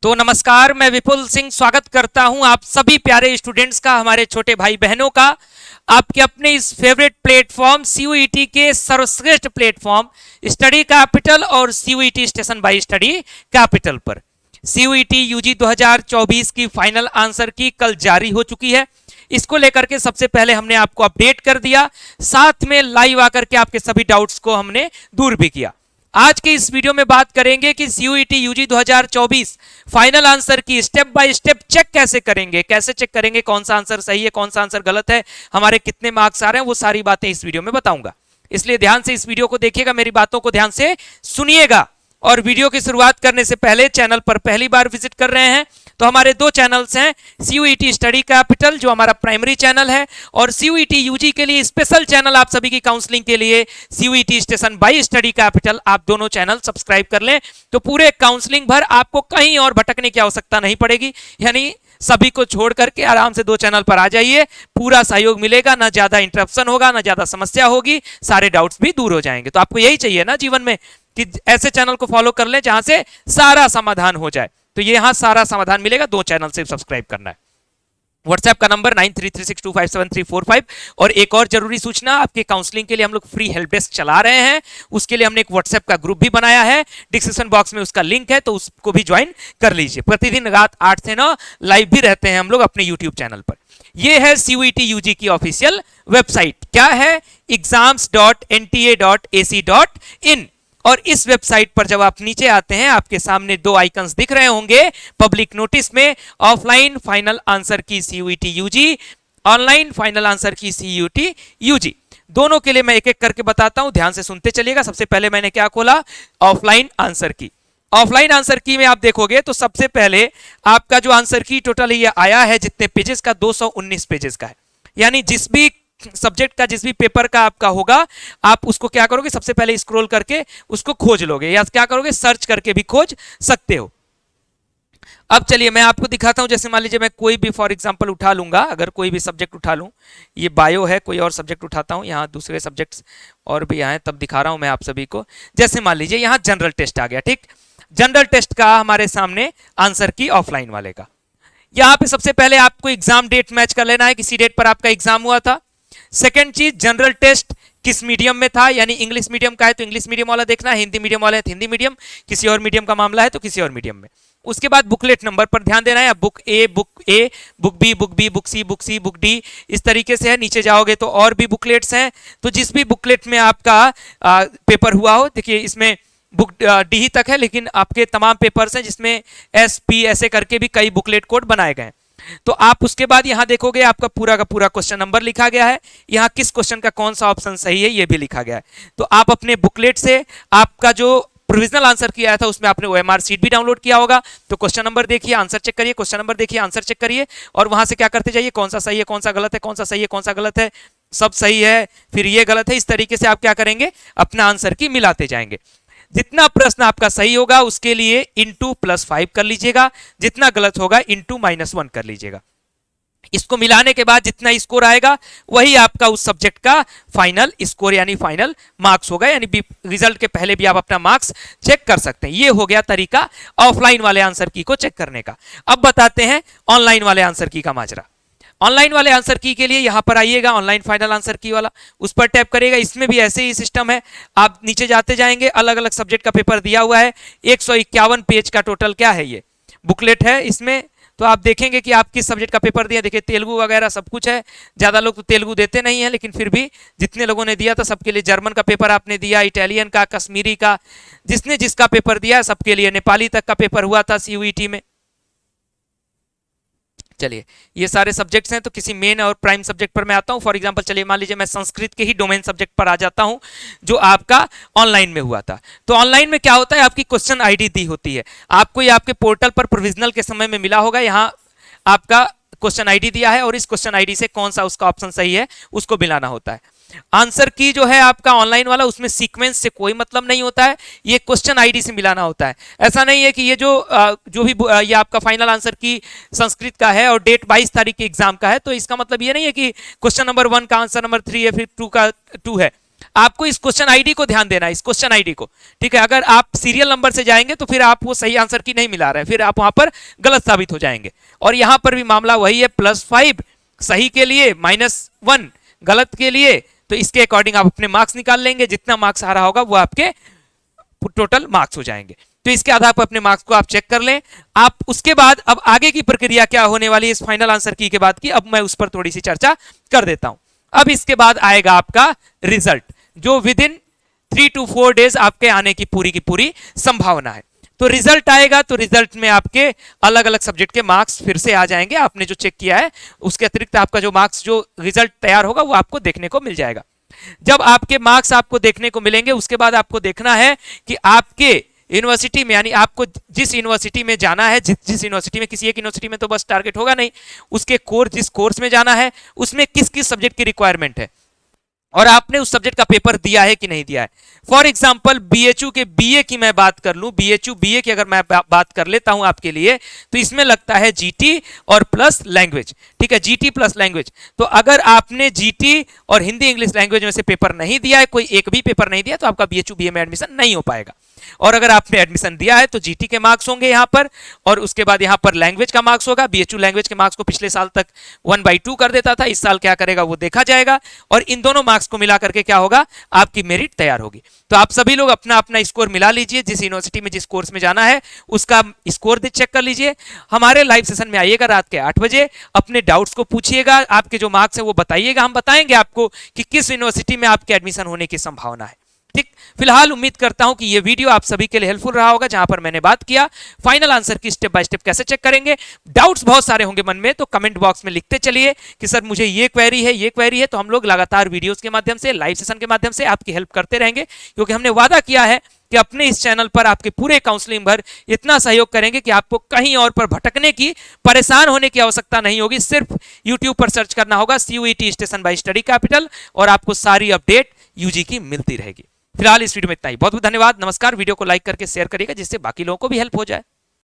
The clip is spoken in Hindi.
तो नमस्कार, मैं विपुल सिंह स्वागत करता हूं आप सभी प्यारे स्टूडेंट्स का, हमारे छोटे भाई बहनों का, आपके अपने इस फेवरेट प्लेटफॉर्म सीयूईटी के सर्वश्रेष्ठ प्लेटफॉर्म स्टडी कैपिटल और CUET station bye study capital पर। सीयूईटी यूजी 2024 की फाइनल आंसर की कल जारी हो चुकी है। इसको लेकर के सबसे पहले हमने आपको अपडेट कर दिया, साथ में लाइव आकर के आपके सभी डाउट्स को हमने दूर भी किया। आज के इस वीडियो में बात करेंगे कि सीयूईटी यूजी 2024 फाइनल आंसर की स्टेप बाय स्टेप चेक कैसे करेंगे, कैसे चेक करेंगे कौन सा आंसर सही है, कौन सा आंसर गलत है, हमारे कितने मार्क्स आ रहे हैं, वो सारी बातें इस वीडियो में बताऊंगा। इसलिए ध्यान से इस वीडियो को देखिएगा, मेरी बातों को ध्यान से सुनिएगा। और वीडियो की शुरुआत करने से पहले चैनल पर पहली बार विजिट कर रहे हैं तो हमारे दो चैनल्स हैं, सीयूईटी स्टडी कैपिटल जो हमारा प्राइमरी चैनल है, और सीयूईटी यूजी के लिए स्पेशल चैनल आप सभी की काउंसलिंग के लिए CUET station bye study capital. आप दोनों चैनल सब्सक्राइब कर लें तो पूरे काउंसलिंग भर आपको कहीं और भटकने की आवश्यकता नहीं पड़ेगी। यानी सभी को छोड़ करके आराम से दो चैनल पर आ जाइए, पूरा सहयोग मिलेगा, ना ज्यादा इंटरप्शन होगा, ना ज्यादा समस्या होगी, सारे डाउट्स भी दूर हो जाएंगे। तो आपको यही चाहिए ना जीवन में कि ऐसे चैनल को फॉलो कर लें जहां से सारा समाधान हो जाए। तो ये यहां सारा समाधान मिलेगा, दो चैनल से सब्सक्राइब करना है। व्हाट्सएप का नंबर 9336257345। और एक और जरूरी सूचना, आपके काउंसलिंग के लिए हम लोग फ्री हेल्प डेस्क चला रहे हैं, उसके लिए हमने एक व्हाट्सएप का ग्रुप भी बनाया है, डिस्क्रिप्शन बॉक्स में उसका लिंक है, तो उसको भी ज्वाइन कर लीजिए। प्रतिदिन रात 8 से 9 लाइव भी रहते हैं हम लोग अपने यूट्यूब चैनल पर। यह है सीयूईटी यूजी की ऑफिशियल वेबसाइट, क्या है, exams.nta.ac.in। और इस वेबसाइट पर जब आप नीचे आते हैं, आपके सामने दो आइकन्स दिख रहे होंगे पब्लिक नोटिस में, offline final answer key CUET UG, online final answer key CUET UG. दोनों के लिए मैं एक एक करके बताता हूं, ध्यान से सुनते चलिएगा। सबसे पहले मैंने क्या खोला, ऑफलाइन आंसर की। ऑफलाइन आंसर की में आप देखोगे तो सबसे पहले आपका जो आंसर की टोटल ये आया है जितने पेजेस का, 219 पेजेस का है। यानी जिस भी सब्जेक्ट का, जिस भी पेपर का आपका होगा, आप उसको क्या करोगे, सबसे पहले स्क्रॉल करके उसको खोज लोगे, या क्या करोगे, सर्च करके भी खोज सकते हो। अब चलिए मैं आपको दिखाता हूं। जैसे मान लीजिए मैं कोई भी फॉर एग्जांपल उठा लूंगा, अगर कोई भी सब्जेक्ट उठा लूं, ये बायो है, कोई और सब्जेक्ट उठाता हूं, यहाँ दूसरे सब्जेक्ट्स और भी आए तब दिखा रहा हूं मैं आप सभी को। जैसे मान लीजिए यहाँ जनरल टेस्ट आ गया, ठीक, जनरल टेस्ट का हमारे सामने आंसर की ऑफलाइन वाले का। यहाँ पे सबसे पहले आपको एग्जाम डेट मैच कर लेना है, किसी डेट पर आपका एग्जाम हुआ था। सेकेंड चीज, जनरल टेस्ट किस मीडियम में था, यानी इंग्लिश मीडियम का है तो इंग्लिश मीडियम वाला देखना है, हिंदी मीडियम वाला है तो हिंदी मीडियम, किसी और मीडियम का मामला है तो किसी और मीडियम में। उसके बाद बुकलेट नंबर पर ध्यान देना है, बुक ए, बुक बी, बुक सी, बुक डी, इस तरीके से है। नीचे जाओगे तो और भी बुकलेट्स हैं, तो जिस भी बुकलेट में आपका पेपर हुआ हो, देखिए इसमें बुक डी ही तक है, लेकिन आपके तमाम पेपर्स हैं जिसमें एस पी ऐसे करके भी कई बुकलेट कोड बनाए गए। तो आप उसके बाद यहां देखोगे आपका पूरा का पूरा क्वेश्चन नंबर लिखा गया है, यहां किस क्वेश्चन का कौन सा ऑप्शन सही है ये भी लिखा गया है। तो आप अपने बुकलेट से आपका जो प्रोविजनल आंसर किया था उसमें आपने ओएमआर शीट भी डाउनलोड किया होगा, तो क्वेश्चन नंबर देखिए, आंसर चेक करिए, क्वेश्चन नंबर देखिए, आंसर चेक करिए, और वहां से क्या करते जाइए, कौन सा सही है, कौन सा गलत है, कौन सा सही है, कौन सा गलत है, सब सही है, फिर ये गलत है। इस तरीके से आप क्या करेंगे, अपना आंसर की मिलाते जाएंगे। जितना प्रश्न आपका सही होगा उसके लिए इंटू +5 कर लीजिएगा, जितना गलत होगा इंटू -1 कर लीजिएगा। इसको मिलाने के बाद जितना स्कोर आएगा वही आपका उस सब्जेक्ट का फाइनल स्कोर यानी फाइनल मार्क्स होगा। यानी रिजल्ट के पहले भी आप अपना मार्क्स चेक कर सकते हैं। ये हो गया तरीका ऑफलाइन वाले आंसर की को चेक करने का। अब बताते हैं ऑनलाइन वाले आंसर की का माजरा। ऑनलाइन वाले आंसर की के लिए यहां पर आइएगा, ऑनलाइन फाइनल आंसर की वाला, उस पर टैप करिएगा। इसमें भी ऐसे ही सिस्टम है, आप नीचे जाते जाएंगे, अलग अलग सब्जेक्ट का पेपर दिया हुआ है, 151 पेज का टोटल क्या है, ये बुकलेट है इसमें। तो आप देखेंगे कि आप किस सब्जेक्ट का पेपर दिया, देखिए तेलुगु वगैरह सब कुछ है। ज्यादा लोग तो तेलुगु देते नहीं है, लेकिन फिर भी जितने लोगों ने दिया था सबके लिए, जर्मन का पेपर आपने दिया, इटालियन का, कश्मीरी का, जिसने जिसका पेपर दिया सबके लिए, नेपाली तक का पेपर हुआ था सीयूईटी में। चलिए ये सारे सब्जेक्ट्स हैं, तो किसी मेन और प्राइम सब्जेक्ट पर मैं आता हूं। फॉर एग्जांपल चलिए मान लीजिए मैं संस्कृत के ही डोमेन सब्जेक्ट पर आ जाता हूं जो आपका ऑनलाइन में हुआ था। तो ऑनलाइन में क्या होता है, आपकी क्वेश्चन आईडी दी होती है आपको, ये आपके पोर्टल पर प्रोविजनल के समय में मिला होगा। यहाँ आपका क्वेश्चन आईडी दिया है और इस क्वेश्चन आईडी से कौन सा उसका ऑप्शन सही है उसको मिलाना होता है। आंसर की जो है आपका ऑनलाइन वाला, उसमें सीक्वेंस से कोई मतलब नहीं होता है, ये क्वेश्चन आईडी से मिलाना होता है। ऐसा नहीं है कि ये जो भी ये आपका फाइनल आंसर की संस्कृत का है और डेट 22 तारीख के एग्जाम का है, तो इसका मतलब ये नहीं है कि क्वेश्चन नंबर 1 का आंसर नंबर 3 है फिर 2 का 2 है। आपको इस क्वेश्चन आईडी को ध्यान देना है, इस क्वेश्चन आईडी को, ठीक है। अगर आप सीरियल नंबर से जाएंगे तो फिर आप वो सही आंसर की नहीं मिला रहे हैं, फिर आप वहां पर गलत साबित हो जाएंगे। और यहां पर भी मामला वही है, +5 सही के लिए, -1 गलत के लिए। तो इसके अकॉर्डिंग आप अपने मार्क्स निकाल लेंगे, जितना मार्क्स आ रहा होगा वो आपके टोटल मार्क्स हो जाएंगे। तो इसके आधार पर अपने मार्क्स को आप चेक कर लें। आप उसके बाद अब आगे की प्रक्रिया क्या होने वाली है इस फाइनल आंसर की के बाद की, अब मैं उस पर थोड़ी सी चर्चा कर देता हूं। अब इसके बाद आएगा आपका रिजल्ट, जो विद इन 3 to 4 डेज आपके आने की पूरी संभावना है। तो रिजल्ट आएगा तो रिजल्ट में आपके अलग अलग सब्जेक्ट के मार्क्स फिर से आ जाएंगे, आपने जो चेक किया है उसके अतिरिक्त आपका जो मार्क्स, जो रिजल्ट तैयार होगा वो आपको देखने को मिल जाएगा। जब आपके मार्क्स आपको देखने को मिलेंगे उसके बाद आपको देखना है कि आपके यूनिवर्सिटी में, यानी आपको जिस यूनिवर्सिटी में जाना है, जिस यूनिवर्सिटी में, किसी एक यूनिवर्सिटी में तो बस टारगेट होगा नहीं, उसके कोर्स, जिस कोर्स में जाना है उसमें किस किस सब्जेक्ट की रिक्वायरमेंट है और आपने उस सब्जेक्ट का पेपर दिया है कि नहीं दिया है। फॉर एग्जाम्पल बीएचयू के बीए की मैं बात कर लूं, बीएचयू बीए की अगर मैं बात कर लेता हूं आपके लिए, तो इसमें लगता है जीटी और प्लस लैंग्वेज, ठीक है, जीटी प्लस लैंग्वेज। तो अगर आपने जीटी और हिंदी इंग्लिश लैंग्वेज में से पेपर नहीं दिया है, कोई एक भी पेपर नहीं दिया, तो आपका बीएचयू बीए में एडमिशन नहीं हो पाएगा। और अगर आपने एडमिशन दिया है तो जीटी के मार्क्स होंगे यहां पर, और उसके बाद यहां पर लैंग्वेज का मार्क्स होगा। बीएचयू लैंग्वेज के मार्क्स को पिछले साल तक 1/2 कर देता था, इस साल क्या करेगा वो देखा जाएगा, और इन दोनों मार्क्स को मिला करके क्या होगा, आपकी मेरिट तैयार होगी। तो आप सभी लोग अपना अपना स्कोर मिला लीजिए, जिस यूनिवर्सिटी में जिस कोर्स में जाना है उसका स्कोर चेक कर लीजिए। हमारे लाइव सेशन में आइएगा रात के 8 बजे, अपने डाउट्स को पूछिएगा, आपके जो मार्क्स है वो बताइएगा, हम बताएंगे आपको कि किस यूनिवर्सिटी में आपके एडमिशन होने की संभावना है। ठीक, फिलहाल उम्मीद करता हूं कि ये वीडियो आप सभी के लिए हेल्पफुल रहा होगा, जहां पर मैंने बात किया फाइनल आंसर की स्टेप बाय स्टेप कैसे चेक करेंगे। डाउट्स बहुत सारे होंगे मन में, तो कमेंट बॉक्स में लिखते चलिए कि सर मुझे ये क्वेरी है, ये क्वेरी है, तो हम लोग लगातार वीडियोस के माध्यम से, लाइव सेशन के माध्यम से आपकी हेल्प करते रहेंगे, क्योंकि हमने वादा किया है कि अपने इस चैनल पर आपके पूरे काउंसलिंग भर इतना सहयोग करेंगे कि आपको कहीं और पर भटकने की, परेशान होने की आवश्यकता नहीं होगी। सिर्फ YouTube पर सर्च करना होगा CUET station bye study capital, और आपको सारी अपडेट यूजी की मिलती रहेगी। फिलहाल इस वीडियो में इतना ही, बहुत बहुत धन्यवाद, नमस्कार। वीडियो को लाइक करके शेयर करिएगा जिससे बाकी लोगों को भी हेल्प हो जाए।